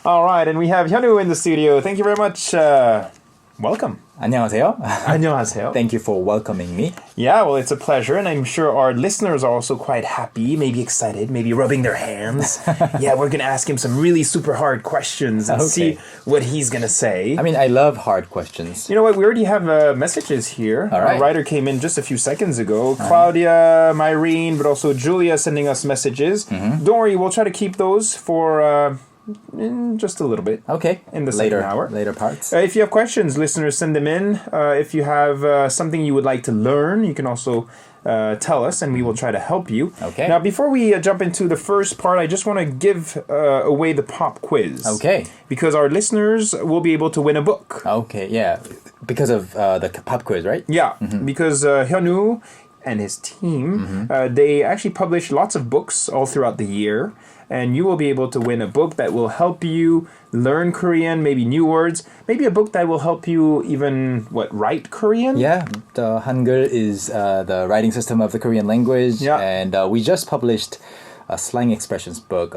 All right, and we have Hyunwoo in the studio. Thank you very much. Welcome. 안녕하세요. 안녕하세요. Thank you for welcoming me. Yeah, well, it's a pleasure, and I'm sure our listeners are also quite happy, maybe excited, maybe rubbing their hands. Yeah, we're going to ask him some really super hard questions and see what he's going to say. I mean, I love hard questions. You know what? We already have messages here. All right. Our writer came in just a few seconds ago. Claudia, Myrene, but also Julia sending us messages. Don't worry, we'll try to keep those for... in just a little bit. Okay. In the second hour. Later parts. If you have questions, listeners, send them in. If you have something you would like to learn, you can also tell us, and we will try to help you. Okay. Now, before we jump into the first part, I just want to give away the pop quiz. Okay. Because our listeners will be able to win a book. Okay, yeah. Because of the pop quiz, right? Yeah, because Hyunwoo and his team, they actually publish lots of books all throughout the year. And you will be able to win a book that will help you learn Korean, maybe new words, maybe a book that will help you even, write Korean? Yeah, the Hangul is the writing system of the Korean language. Yeah. And we just published a slang expressions book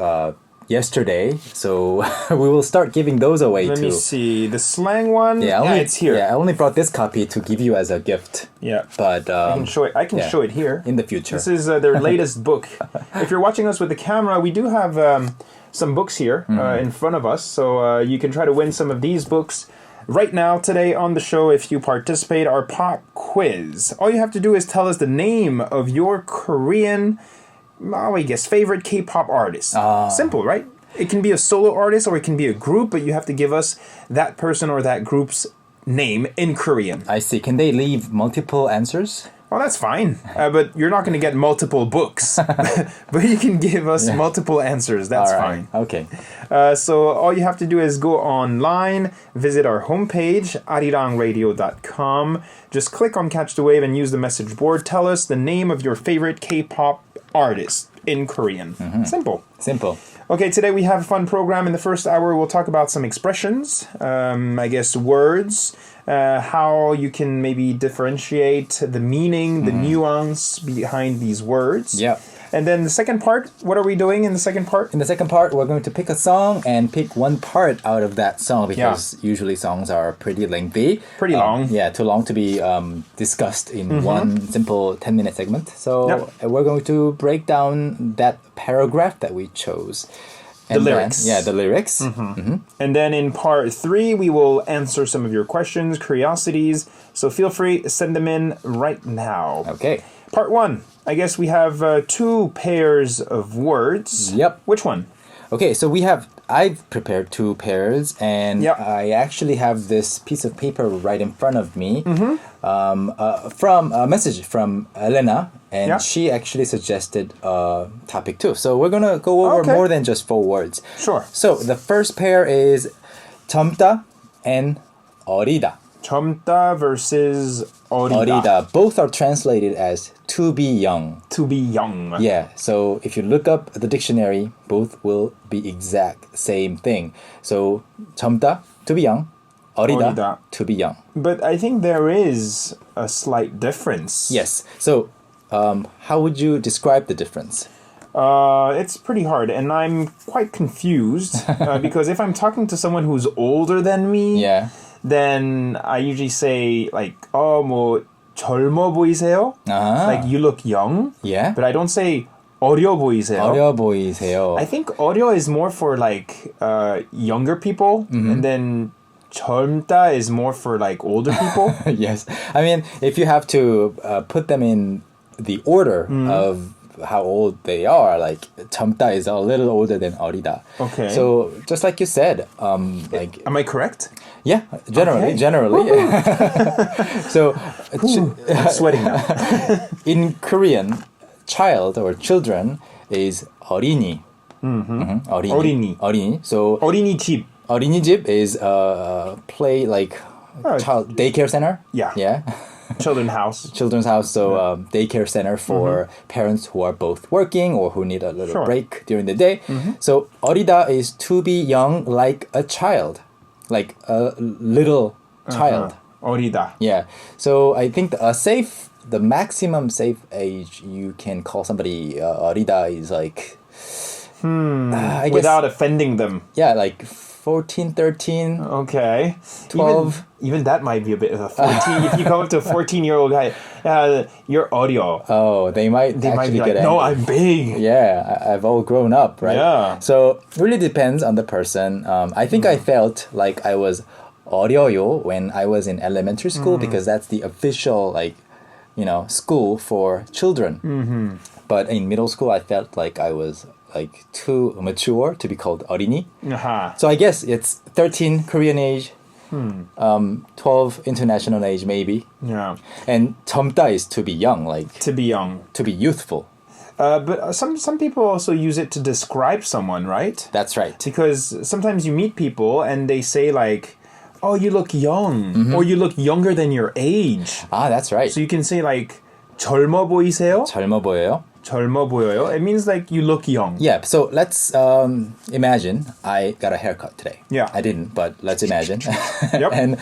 yesterday. So we will start giving those away too. Let me see. The slang one? Yeah, it's here. Yeah, I only brought this copy to give you as a gift. Yeah. But I can show it. I can show it here. In the future. This is their latest book. If you're watching us with the camera, we do have some books here in front of us. So you can try to win some of these books right now, today on the show, if you participate, our pop quiz. All you have to do is tell us the name of your Korean, favorite K-pop artist. Simple, right? It can be a solo artist or it can be a group, but you have to give us that person or that group's name in Korean. I see. Can they leave multiple answers? Well, that's fine, but you're not going to get multiple books. But you can give us multiple answers. That's fine. Okay. So all you have to do is go online, visit our homepage, arirangradio.com. Just click on Catch the Wave and use the message board. Tell us the name of your favorite K-pop artist in Korean. Simple. Okay, today we have a fun program. In the first hour, we'll talk about some expressions, words, how you can maybe differentiate the meaning, the nuance behind these words. Yeah. And then the second part, what are we doing in the second part? In the second part, we're going to pick a song and pick one part out of that song because usually songs are pretty lengthy. Pretty long. Yeah, too long to be discussed in one simple 10-minute segment. So we're going to break down that paragraph that we chose. And the lyrics. The lyrics. And then in part 3, we will answer some of your questions, curiosities. So feel free, send them in right now. Okay. Part 1. I guess we have 2 pairs of words. Yep. Which one? Okay, so I've prepared 2 pairs, and I actually have this piece of paper right in front of me from a message from Elena, and she actually suggested a topic too. So we're going to go over more than just 4 words. Sure. So the first pair is 젊다 and 어리다. 젊다 versus 어리다. 어리다. Both are translated as to be young. To be young. Yeah, so if you look up the dictionary, both will be exact same thing. So 젊다, to be young. 어리다, to be young. But I think there is a slight difference. Yes. So how would you describe the difference? It's pretty hard, and I'm quite confused because if I'm talking to someone who's older than me, then I usually say 젊어 보이세요? Like you look young. Yeah. But I don't say 어려 보이세요. 어려 보이세요. I think 어려 is more for younger people, and then 젊다 is more for older people. Yes. I mean, if you have to put them in the order of how old they are, 젊다 is a little older than 어리다. Okay. So just like you said, am I correct? Yeah, generally. So I'm sweating now. In Korean, child or children is 어린이. 어린이. So 어린이집. 어린이집 is play child daycare center. Yeah. Children's house. So daycare center for parents who are both working or who need a little break during the day. So 어리다 is to be young like a child, like a little child. 어리다. Yeah. So I think the maximum safe age you can call somebody 어리다 is I guess, without offending them. Yeah, 14, 13, Okay. 12. Even that might be a bit of a 14. If you come up to a 14-year-old guy, you're audio. Oh, they might They might actually be get like, no, angry. I'm big. Yeah, I've all grown up, right? Yeah. So it really depends on the person. I think I felt like I was 어려요 when I was in elementary school because that's the official school for children. Mm-hmm. But in middle school, I felt like I was like too mature to be called 어린이. Uh-huh. So I guess it's 13 Korean age, 12 international age maybe. Yeah. And 젊다 is to be young, like To be young. to be youthful. But some people also use it to describe someone, right? That's right. Because sometimes you meet people and they say like, oh, you look young. Or you look younger than your age. Ah, that's right. So you can say like, 젊어 보이세요? 젊어 보여요? 젊어 보여요. It means like you look young. Yeah, so let's imagine I got a haircut today. Yeah. I didn't, but let's imagine. Yep. And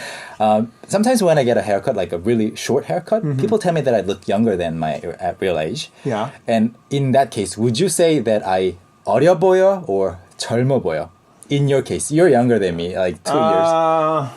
sometimes when I get a haircut, like a really short haircut, people tell me that I look younger than my real age. Yeah. And in that case, would you say that I 어려 보여 or 젊어 보여? In your case, you're younger than me, like 2 years.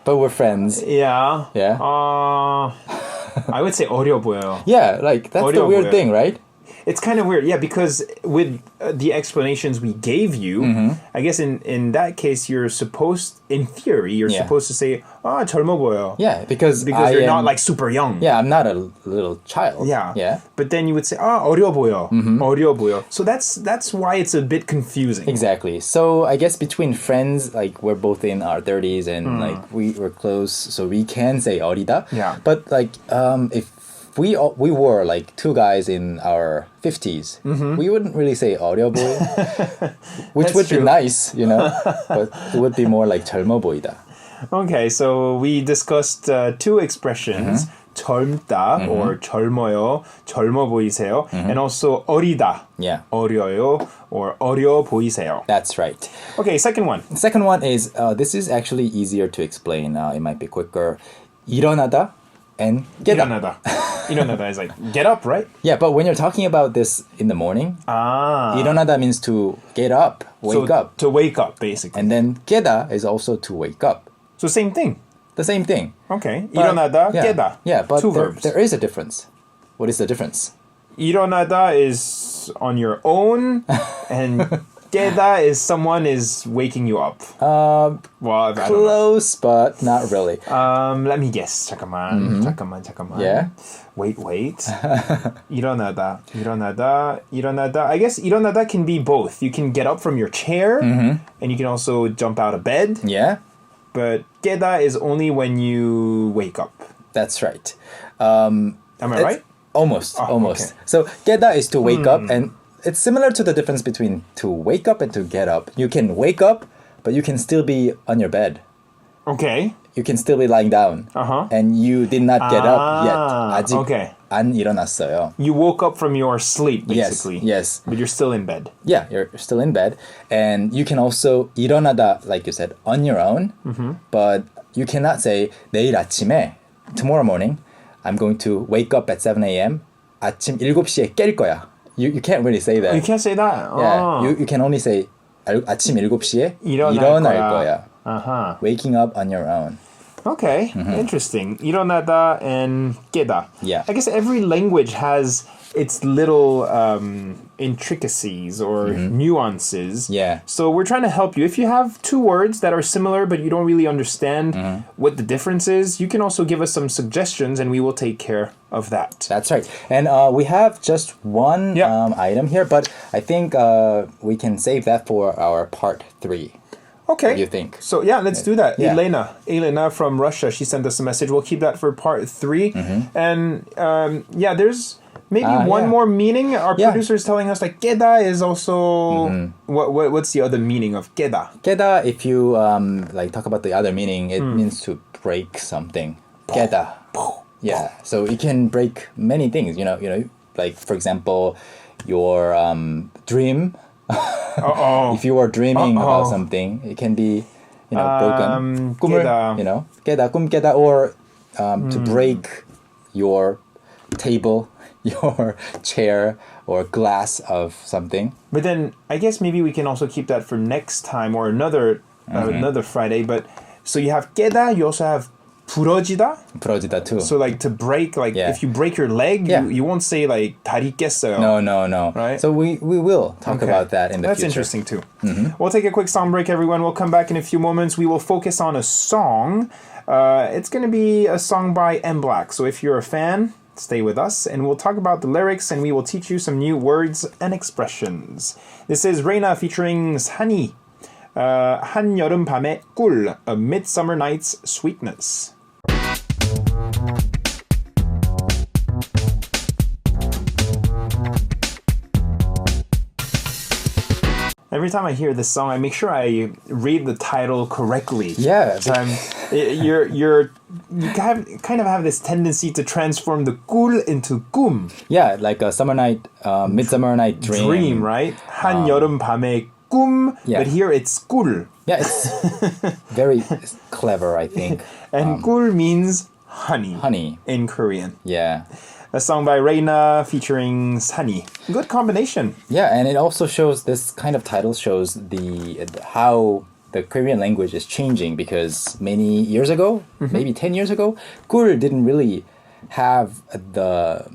But we're friends. Yeah. Yeah. I would say 어려 보여요. Yeah, like that's the 어려 weird 보여요. thing, right? It's kind of weird, yeah, because with the explanations we gave you, I guess in that case, in theory, you're Yeah. supposed to say, 젊어 보여. Yeah, because You're not like super young. Yeah, I'm not a little child. Yeah. Yeah. But then you would say, 어려 보여. 어려 보여. So that's why it's a bit confusing. Exactly. So I guess between friends, like we're both in our 30s and like we're close, so we can say 어리다. Yeah. But like if we were like two guys in our 50s, we wouldn't really say 어려 보여, which That's would true. be nice, but it would be more like 젊어 보이다. Okay, so we discussed two expressions. 젊다 or 젊어요, 젊어 보이세요, and also 어리다, Yeah. 어려요 or 어려 보이세요. That's right. Okay, second one. The second one is, this is actually easier to explain. It might be quicker. 일어나다 and 깨다. 일어나다. 일어나다 is like get up, right? Yeah, but when you're talking about this in the morning, 일어나다 means to get up, wake So, up. to wake up, basically. And then 깨다 is also to wake up. So same thing. The same thing. Okay. But- 일어나다, yeah, 깨다. Yeah, but two there, verbs. there is a difference. What is the difference? 일어나다 is on your own, and 깨다 is someone is waking you up. Well, I don't know. Close, but not really. Let me guess. 잠깐만. Yeah? Wait. 일어나다. I guess 일어나다 can be both. You can get up from your chair, and you can also jump out of bed. Yeah? But 깨다 is only when you wake up. That's right. Am I right? Almost. okay. So 깨다 is to wake up, and it's similar to the difference between to wake up and to get up. You can wake up, but you can still be on your bed. Okay. You can still be lying down. Uh-huh. And you did not get up yet. 아직 okay. 안 일어났어요. You woke up from your sleep, Yes, basically. yes. But you're still in bed. Yeah, you're still in bed. And you can also 일어나다, like you said, on your own. But you cannot say 내일 아침에, tomorrow morning, I'm going to wake up at 7 a.m. 아침 7시에 깰 거야. You can't really say that. You can't say that. Yeah, you can only say 아침 7시에 일어날 일어날 거야. 거야. Uh-huh. Waking up on your own. Okay, interesting. 일어나다 and 깨다. Yeah. I guess every language has its little intricacies or nuances. Yeah. So we're trying to help you. If you have two words that are similar but you don't really understand what the difference is, you can also give us some suggestions and we will take care of that. That's right. And we have just one Yeah. item here, but I think we can save that for our part 3. Okay. What do you think? So yeah, let's do that. Yeah. Elena from Russia, she sent us a message. We'll keep that for part 3. And there's maybe one yeah. more meaning. Our Yeah. producer is telling us like 깨다 is also what's the other meaning of 깨다? 깨다, if you talk about the other meaning, it means to break something. 깨다. Yeah. So it can break many things. You know, like for example, your dream. If you are dreaming about something, it can be, broken. 꿈을, 깨다. 깨다, 꿈 깨다, or to break your table, your chair, or glass of something. But then I guess maybe we can also keep that for next time or another another Friday. But so you have 깨다, you also have 부러지다. 부러지다 too. So like to break, like if you break your leg, you won't say like 다리 깼어요. No. Right? So we will talk about that in the That's future. interesting too. We'll take a quick song break, everyone. We'll come back in a few moments. We will focus on a song. It's going to be a song by M Black. So if you're a fan, stay with us and we'll talk about the lyrics and we will teach you some new words and expressions. This is Reina featuring 산이. 한여름 밤의 꿀, A Midsummer Night's Sweetness. Every time I hear this song, I make sure I read the title correctly. Yeah. You kind of have this tendency to transform the 꿀 into 꿈. Yeah, like a summer night, midsummer night dream. Dream, right? 한여름 밤의 꿈. Yeah. But here it's 꿀. Yeah, it's very clever, I think. And 꿀 means honey. Honey. In Korean. Yeah. A song by Reina featuring 산이. Good combination. Yeah, and it also shows, this kind of title shows how the Korean language is changing, because many years ago, maybe 10 years ago, 꿀 didn't really have the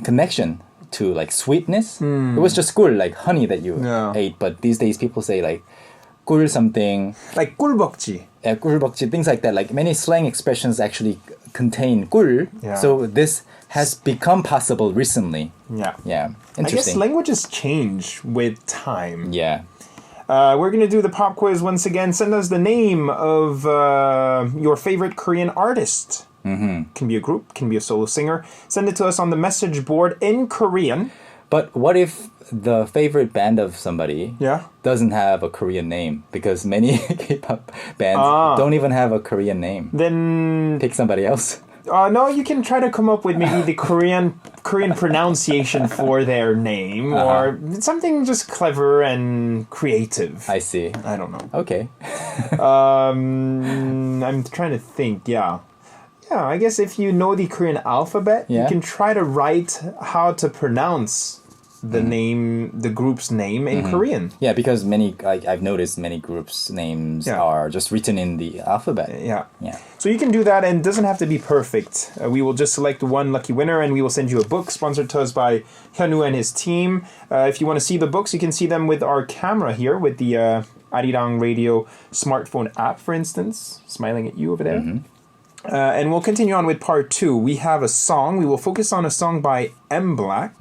connection to like sweetness. It was just 꿀, like honey that you ate. But these days people say like 꿀 something. Like 꿀벅지. Yeah, 꿀벅지, things like that. Like many slang expressions actually contain 꿀. Yeah. So this has become possible recently. Yeah. Yeah. I Interesting. guess languages change with time. Yeah. We're going to do the pop quiz once again. Send us the name of your favorite Korean artist. Can be a group, can be a solo singer. Send it to us on the message board in Korean. But what if the favorite band of somebody doesn't have a Korean name? Because many K-pop bands don't even have a Korean name. Then pick somebody else. No, you can try to come up with maybe the Korean pronunciation for their name or something just clever and creative. I see. I don't know. Okay. I'm trying to think. Yeah, I guess if you know the Korean alphabet, you can try to write how to pronounce the name, the group's name in Korean. Yeah, because many, I've noticed many groups' names are just written in the alphabet. Yeah. Yeah. So you can do that, and it doesn't have to be perfect. We will just select one lucky winner, and we will send you a book sponsored to us by Hyunwoo and his team. If you want to see the books, you can see them with our camera here, with the Arirang Radio smartphone app, for instance, smiling at you over there. And we'll continue on with part 2. We have a song. We will focus on a song by M Black.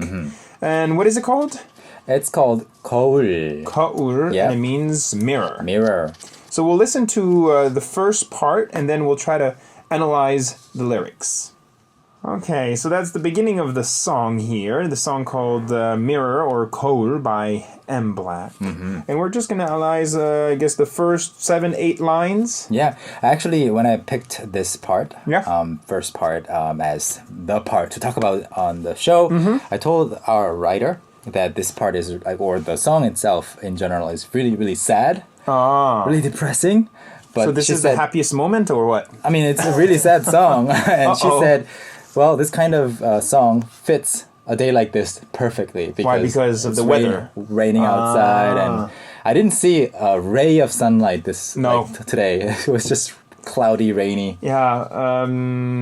And what is it called? It's called 거울. 거울, and it means mirror. Mirror. So we'll listen to the first part, and then we'll try to analyze the lyrics. Okay, so that's the beginning of the song here. The song called Mirror or 거울 by M Black. And we're just going to analyze, I guess, the first 7-8 lines. Yeah, actually, when I picked this part, Yeah. first part, as the part to talk about on the show, I told our writer that this part is, or the song itself in general, is really, really sad, really depressing. But So this is the happiest moment, or what? I mean, it's a really sad song. And she said, well, this kind of song fits a day like this perfectly. Because Why? Because of the weather? Raining outside. And I didn't see a ray of sunlight today. It was just cloudy, rainy. Yeah,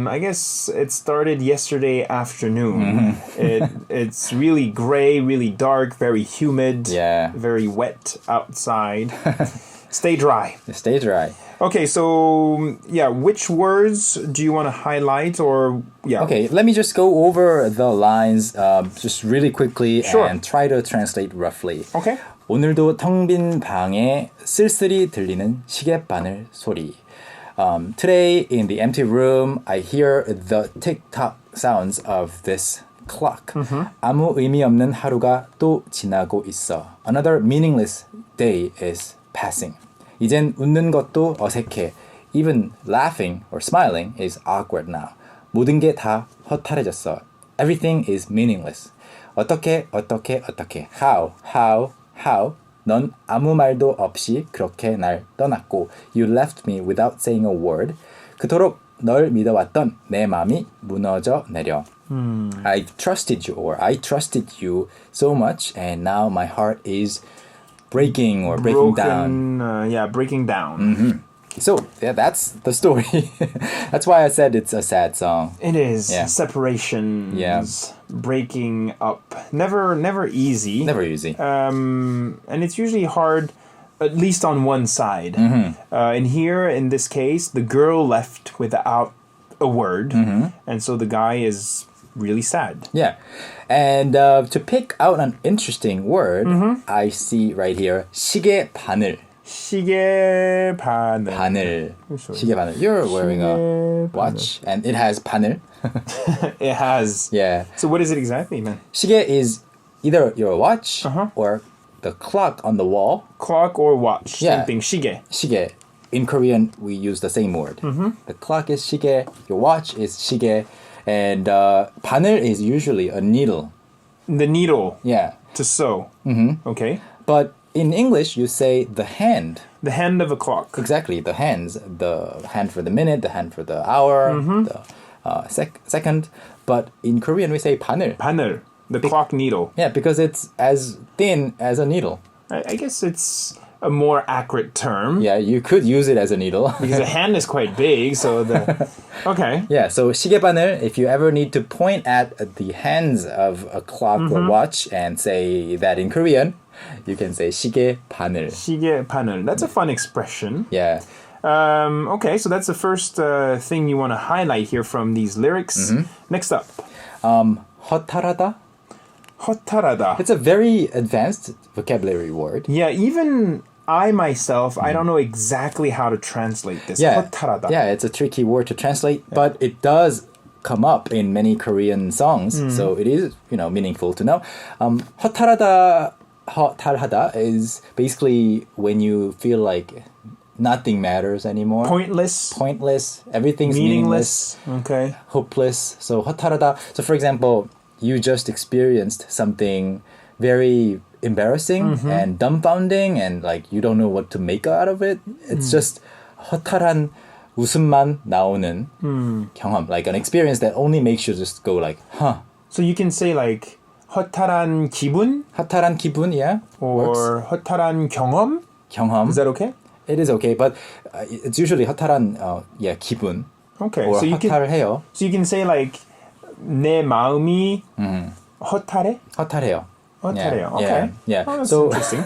I guess it started yesterday afternoon. It's really gray, really dark, very humid, very wet outside. Stay dry. Stay dry. Okay, so which words do you want to highlight, or Okay, let me just go over the lines just really quickly and try to translate roughly. Okay. 오늘도 텅 빈 방에 쓸쓸히 들리는 시계바늘 소리. Today in the empty room, I hear the tick-tock sounds of this clock. 아무 의미 없는 하루가 또 지나고 있어. Another meaningless day is passing. 이젠 웃는 것도 어색해. Even laughing or smiling is awkward now. 모든 게 다 허탈해졌어. Everything is meaningless. 어떻게 how 넌 아무 말도 없이 그렇게 날 떠났고 You left me without saying a word. 그토록 널 믿어왔던 내 마음이 무너져 내려. I trusted you so much and now my heart is breaking or breaking down. Breaking down. So yeah, that's the story. That's why I said it's a sad song. It is. Yeah. Separations. Yeah. Breaking up. Never easy. Never easy. And it's usually hard, at least on one side. And here, in this case, the girl left without a word. And so the guy is really sad. Yeah. And to pick out an interesting word, I see right here, 시계 바늘. 시계 바늘. 바늘. 시계 바늘. You're wearing a watch and it has 바늘. It has. Yeah. So what is it exactly, man? 시계 is either your watch or the clock on the wall. Clock or watch. Yeah. Same thing. 시계. 시계. In Korean, we use the same word. The clock is 시계. Your watch is 시계. And 바늘 is usually a needle. The needle. Yeah. To sew. Okay. But in English, you say the hand. The hand of a clock. Exactly, the hands. The hand for the minute, the hand for the hour, the second. But in Korean, we say 바늘. 바늘. The clock needle. Yeah, because it's as thin as a needle. I guess it's a more accurate term. Yeah, you could use it as a needle. Because the hand is quite big, so the... Okay. Yeah, so 시계바늘, if you ever need to point at the hands of a clock or watch and say that in Korean, you can say 시계바늘. 시계바늘. That's a fun expression. Yeah. Okay, so that's the first thing you want to highlight here from these lyrics. Next up. 허탈하다. 허탈하다. It's a very advanced vocabulary word. Yeah, even I myself, I don't know exactly how to translate this. Yeah. 허탈하다. Yeah, it's a tricky word to translate, but it does come up in many Korean songs, so it is, meaningful to know. 허탈하다 is basically when you feel like nothing matters anymore. Pointless. Everything's meaningless. Okay. Hopeless. So 허탈하다. So for example, you just experienced something very embarrassing and dumbfounding and like you don't know what to make out of it. It's just 허탈한 웃음만 나오는 경험. Like an experience that only makes you just go like, huh. So you can say like 허탈한 기분? 허탈한 기분, yeah. Or 허탈한 경험? 경험. Is that okay? It is okay, but it's usually 허탈한 기분. Okay. Or so you 허탈해요. So you can say like 내 마음이 허탈해? 허탈해요. 허탈해요. Yeah. Okay. Yeah. Oh, that's so interesting.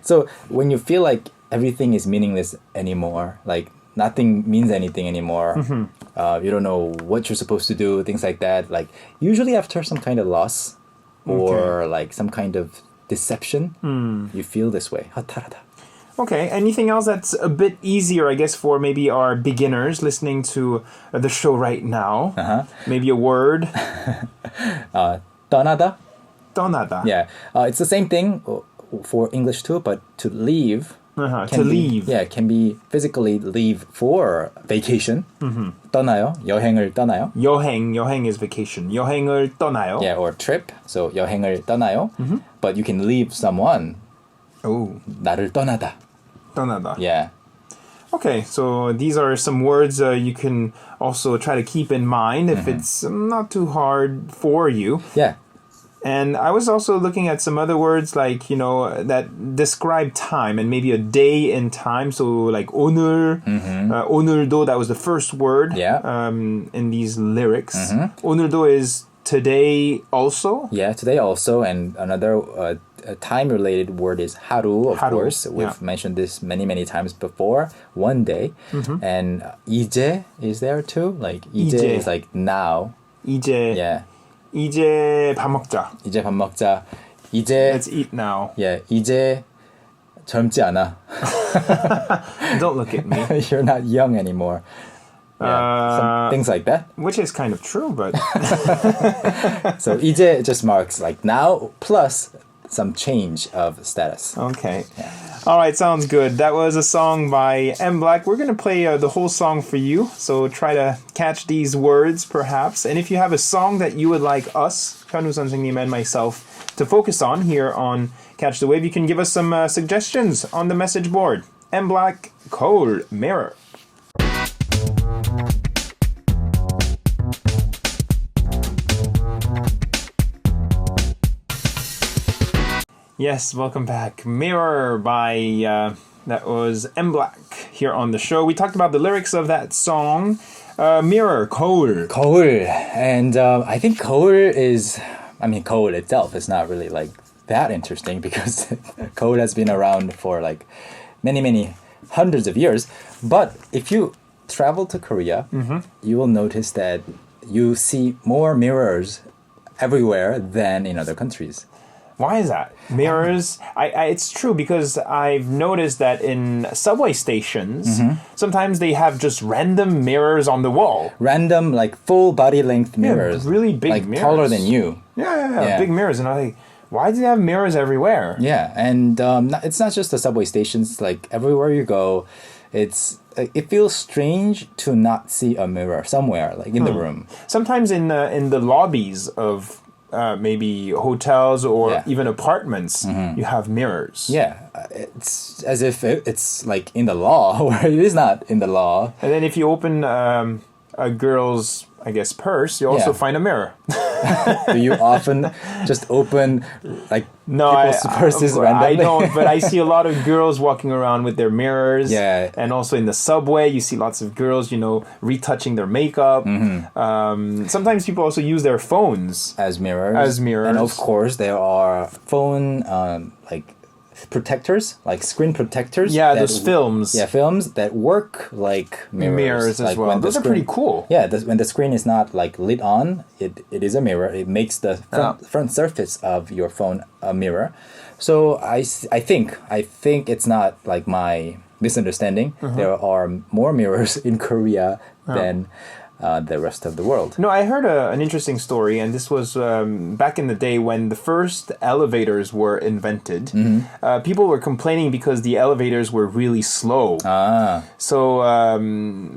so when you feel like everything is meaningless anymore, like nothing means anything anymore, you don't know what you're supposed to do, things like that. Like usually after some kind of loss or like some kind of deception, you feel this way. 허탈하다. Okay, anything else that's a bit easier, I guess, for maybe our beginners listening to the show right now? Maybe a word? 떠나다. 떠나다. Yeah, it's the same thing for English too, but to leave. To leave. Yeah, can be physically leave for vacation. 떠나요. 여행을 떠나요. 여행 is vacation. 여행을 떠나요. Yeah, or trip. So 여행을 떠나요. But you can leave someone. Oh. 나를 떠나다. 떠나다. Yeah. Okay, so these are some words you can also try to keep in mind if it's not too hard for you. Yeah. And I was also looking at some other words like, that describe time and maybe a day in time. So like 오늘, 오늘도, that was the first word in these lyrics. 오늘도 is today also. Yeah, today also. And another time-related word is 하루, of course. We've mentioned this many, many times before. One day. And 이제 is there too. Like 이제 is like now. 이제. Yeah. 이제 밥 먹자. 이제 밥 먹자. 이제 Let's eat now. Yeah, 이제 젊지 않아. Don't look at me. You're not young anymore. Yeah, some things like that. Which is kind of true, but so 이제 just marks like now plus some change of status. Okay. Yeah. All right, sounds good. That was a song by M Black. We're going to play the whole song for you, so try to catch these words perhaps. And if you have a song that you would like us, Hyunwoo 선생님 and myself, to focus on here on Catch the Wave, you can give us some suggestions on the message board. M Black, Cold Mirror. Yes, welcome back. Mirror by, that was M Black here on the show. We talked about the lyrics of that song. Mirror, 거울. 거울. And I think 거울 is, 거울 itself is not really like that interesting because 거울 has been around for like many, many hundreds of years. But if you travel to Korea, you will notice that you see more mirrors everywhere than in other countries. Why is that? Mirrors, it's true because I've noticed that in subway stations, sometimes they have just random mirrors on the wall. Random, like full body length mirrors. Yeah, really big like mirrors. Taller than you. Yeah, big mirrors. And I'm like, why do they have mirrors everywhere? Yeah, and it's not just the subway stations. Like everywhere you go, it feels strange to not see a mirror somewhere, like in the room. Sometimes in the lobbies of maybe hotels or even apartments, you have mirrors. Yeah, it's as if it's like in the law, where it is not in the law. And then if you open a girl's, I guess, purse, you also find a mirror. Do you often just open like people's purses randomly? I don't, but I see a lot of girls walking around with their mirrors. Yeah. And also in the subway, you see lots of girls, retouching their makeup. Sometimes people also use their phones as mirrors. And of course, there are phone protectors, like screen protectors. Yeah, those films. Yeah, films that work like mirrors. As well. Those are pretty cool. Yeah, when the screen is not like lit on, it is a mirror. It makes the front surface of your phone a mirror. So I think it's not like my misunderstanding. There are more mirrors in Korea than the rest of the world. No, I heard an interesting story, and this was back in the day when the first elevators were invented. People were complaining because the elevators were really slow. So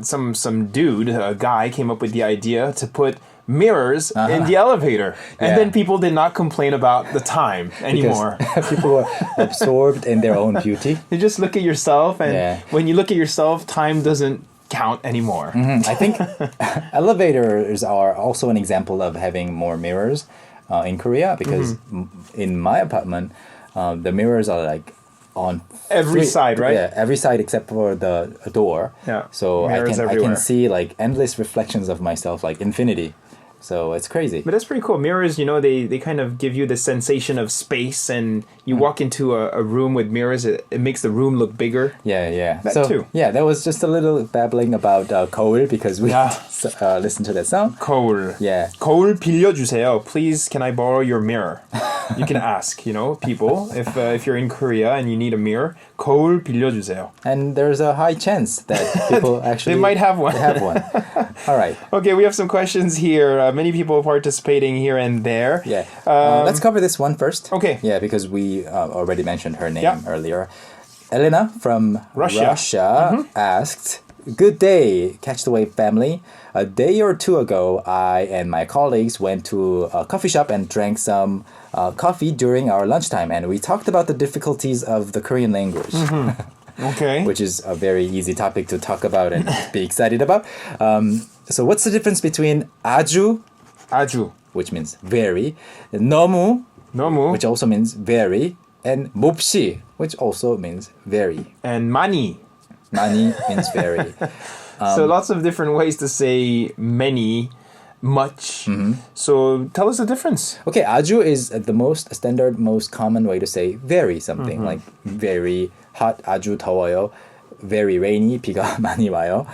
some dude, a guy, came up with the idea to put mirrors in the elevator, and then people did not complain about the time anymore. People were absorbed in their own beauty. You just look at yourself, and when you look at yourself, time doesn't count anymore. I think elevators are also an example of having more mirrors in Korea because in my apartment, the mirrors are like on every side, right? Yeah, every side except for the door. Yeah. So I can see like endless reflections of myself, like infinity. So it's crazy. But that's pretty cool. Mirrors, they kind of give you the sensation of space, and you walk into a room with mirrors, it makes the room look bigger. Yeah. That too. Yeah, that was just a little babbling about 거울 because we listened to that song. 거울. Yeah. 거울 빌려주세요. Please, can I borrow your mirror? You can ask, people, if you're in Korea and you need a mirror, 거울 빌려주세요. And there's a high chance that people actually they might have one. All right. Okay, we have some questions here. Many people participating here and there. Yeah. Let's cover this one first. Okay. Yeah, because we already mentioned her name earlier. Elena from Russia asked, "Good day, Catch the Wave family. A day or two ago, I and my colleagues went to a coffee shop and drank some coffee during our lunchtime, and we talked about the difficulties of the Korean language." Okay. Which is a very easy topic to talk about and be excited about. So what's the difference between 아주, which means very, 너무, which also means very, and 몹시, which also means very. And 많이 means very. So lots of different ways to say many, much. So tell us the difference. Okay, 아주 is the most standard, most common way to say very something, like very hot, 아주 더워요, very rainy, 비가 많이 와요.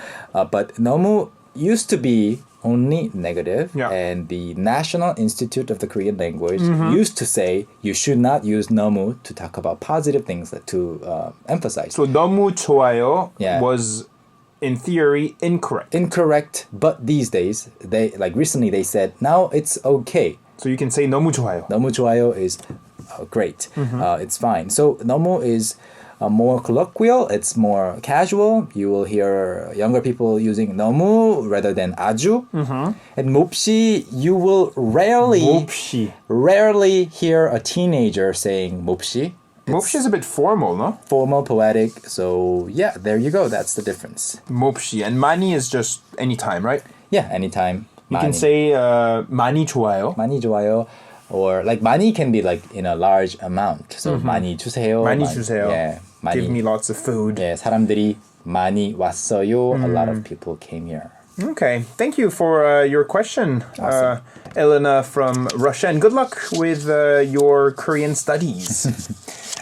But 너무 used to be only negative, and the National Institute of the Korean Language used to say you should not use 너무 to talk about positive things to emphasize. So 너무 좋아요 was in theory incorrect, but these days recently they said now it's okay. So you can say 너무 좋아요. 너무 좋아요 is great. It's fine. So 너무 is more colloquial, it's more casual. You will hear younger people using 너무 rather than 아주. And 몹시, you will rarely hear a teenager saying 몹시. 몹시 is a bit formal, no? Formal, poetic. So yeah, there you go. That's the difference. 몹시. And 많이 is just anytime, right? Yeah, anytime. You can say 많이 좋아요. 많이 좋아요. Or like 많이 can be like in a large amount. So 많이 주세요. 많이 주세요. Yeah. 많이. Give me lots of food. Yeah, 사람들이 많이 왔어요. A lot of people came here. Okay, thank you for your question, Awesome. Elena from Russia, and good luck with your Korean studies.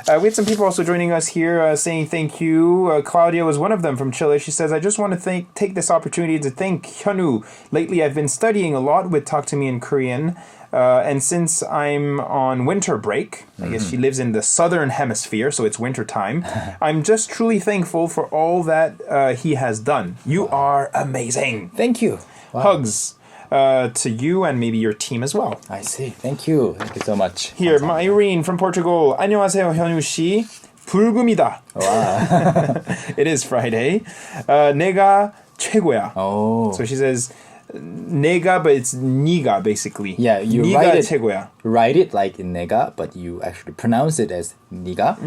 We had some people also joining us here saying thank you. Claudia was one of them from Chile. She says, I just want to take this opportunity to thank Hyunwoo. Lately, I've been studying a lot with Talk to Me in Korean. And since I'm on winter break, I guess she lives in the southern hemisphere, so it's winter time, I'm just truly thankful for all that he has done. You are amazing. Thank you. Wow. Hugs to you and maybe your team as well. I see. Thank you. Thank you so much. Here, Irene from Portugal. 안녕하세요, 현우 씨. 불금이다. Wow. It is Friday. 내가 최고야. Oh. So she says, 내가, but it's 니가 basically. Yeah, you 니가 write it, 최고야. write it like in 내가, but you actually pronounce it as 니가.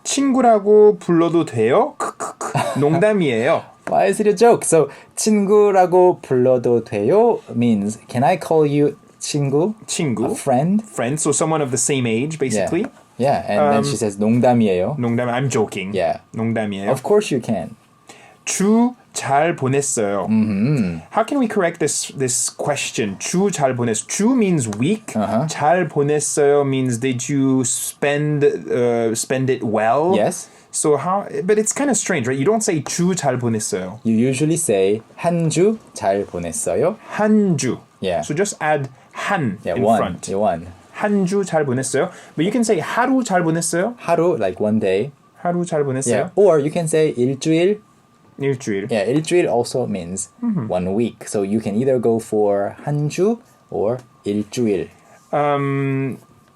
친구라고 불러도 돼요? 농담이에요. Why is it a joke? So 친구라고 불러도 돼요 means can I call you 친구? 친구. A friend? Friend, so someone of the same age basically. Yeah, and then she says 농담이에요. 농담, I'm joking. Yeah. 농담이에요. Of course you can. 주 잘 보냈어요. How can we correct this question? 주 잘 보냈어요. 주 means week. 잘 보냈어요 means did you spend it well? Yes. So how? But it's kind of strange, right? You don't say 주 잘 보냈어요. You usually say 한 주 잘 보냈어요. 한 주. Yeah. So just add 한 in one. front. Yeah, one. 한 주 잘 보냈어요. But you can say 하루 잘 보냈어요. 하루 like one day. 하루 잘 보냈어요. Yeah. Or you can say 일주일. 일주일. Yeah, 일주일 also means 1 week. So you can either go for 한 주 or 일주일.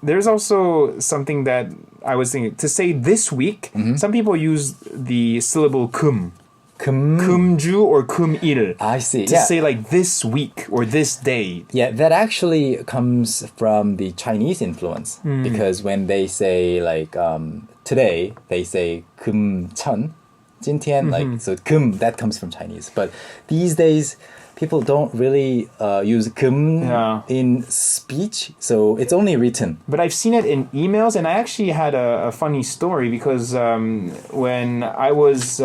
There's also something that I was thinking. To say this week, some people use the syllable 금. 금주 or 금일. I see. To say like this week or this day. Yeah, that actually comes from the Chinese influence. Because when they say like today, they say 금천. 今天, like so 금 that comes from Chinese, but these days people don't really use 금 in speech, so it's only written. But I've seen it in emails, and I actually had a funny story because when I was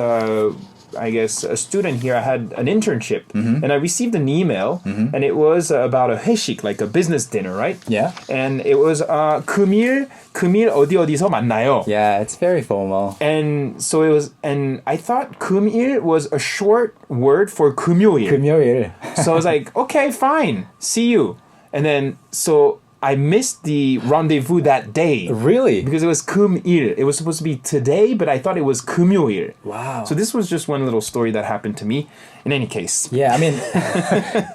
I guess a student here, I had an internship and I received an email and it was about a 회식, like a business dinner, right? Yeah. And it was 금일 어디 어디서 만나요. Yeah, it's very formal. And so it was, and I thought 금일 was a short word for 금요일. 금요일. So I was like, okay, fine, see you. And then, so I missed the rendezvous that day. Really? Because it was 금일. It was supposed to be today, but I thought it was 금요일. Wow. So this was just one little story that happened to me. In any case. Yeah, I mean,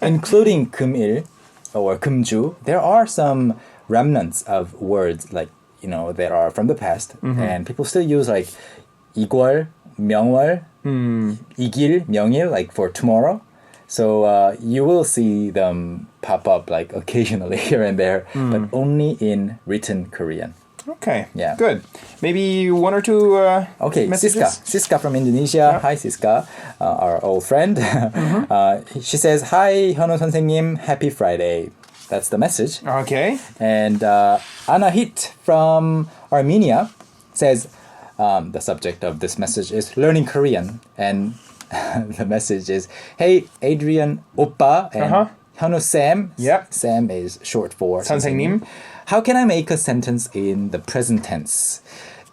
including 금일 or 금주, there are some remnants of words like, you know, that are from the past. And people still use like 이월, 명월, 이길, 명일, like for tomorrow. So you will see them pop up like occasionally here and there, but only in written Korean. Okay. Yeah. Good. Maybe one or two okay, messages? Siska from Indonesia. Hi, Siska, our old friend. She says, Hi, 현우 선생님, happy Friday. That's the message. Okay. And Anahit from Armenia says, the subject of this message is learning Korean. And the message is, hey, Adrian Oppa and Hyunwoo Sam. Yep. Sam is short for 선생님. How can I make a sentence in the present tense?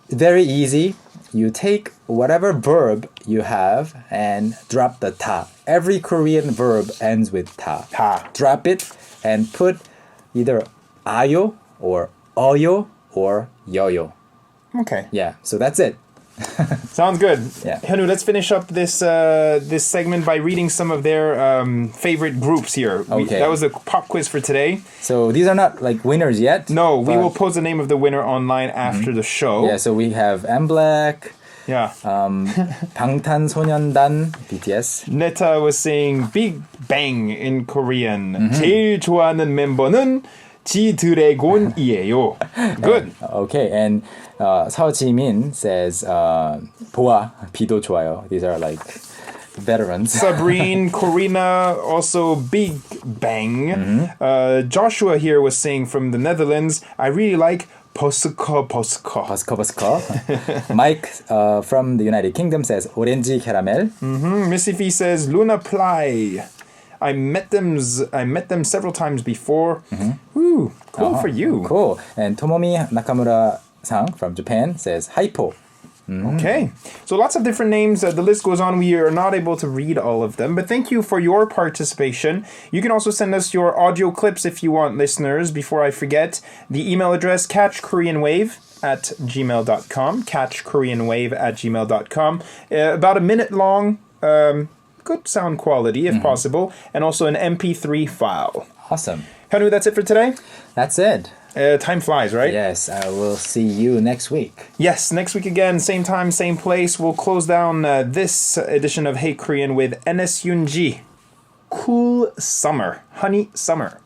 Very easy. You take whatever verb you have and drop the ta. Every Korean verb ends with ta. Ta. Drop it and put either ayo or 어요 or yoyo. Okay. Yeah, so that's it. Sounds good. Yeah. Hyunwoo, let's finish up this this segment by reading some of their favorite groups here. Okay. That was the pop quiz for today. So these are not like winners yet. No, we will post the name of the winner online after the show. Yeah, so we have M Black, Yeah. 방탄소년단, BTS. Neta was saying Big Bang in Korean. 제일 좋아하는 멤버는 지드래곤이에요. Good. Okay, and Seo Ji-min says 보아, 비도 좋아요. These are like veterans. Sabrine, Corina, also Big Bang. Joshua here was saying from the Netherlands, I really like Posko. Mike from the United Kingdom says Orange Caramel. Missy Fee says Luna Ply. I met them several times before. Ooh, cool for you. Cool. And Tomomi Nakamura-san from Japan says Hypo. Okay, so lots of different names. The list goes on. We are not able to read all of them, but thank you for your participation. You can also send us your audio clips if you want, listeners. Before I forget, the email address, catchkoreanwave@gmail.com, catchkoreanwave@gmail.com. About a minute long, good sound quality if possible, and also an MP3 file. Awesome. Hanu, that's it for today? That's it. Time flies, right? Yes, I will see you next week. Yes, next week again, same time, same place. We'll close down this edition of Hey Korean with NS Yoonji. Cool Summer. Honey Summer.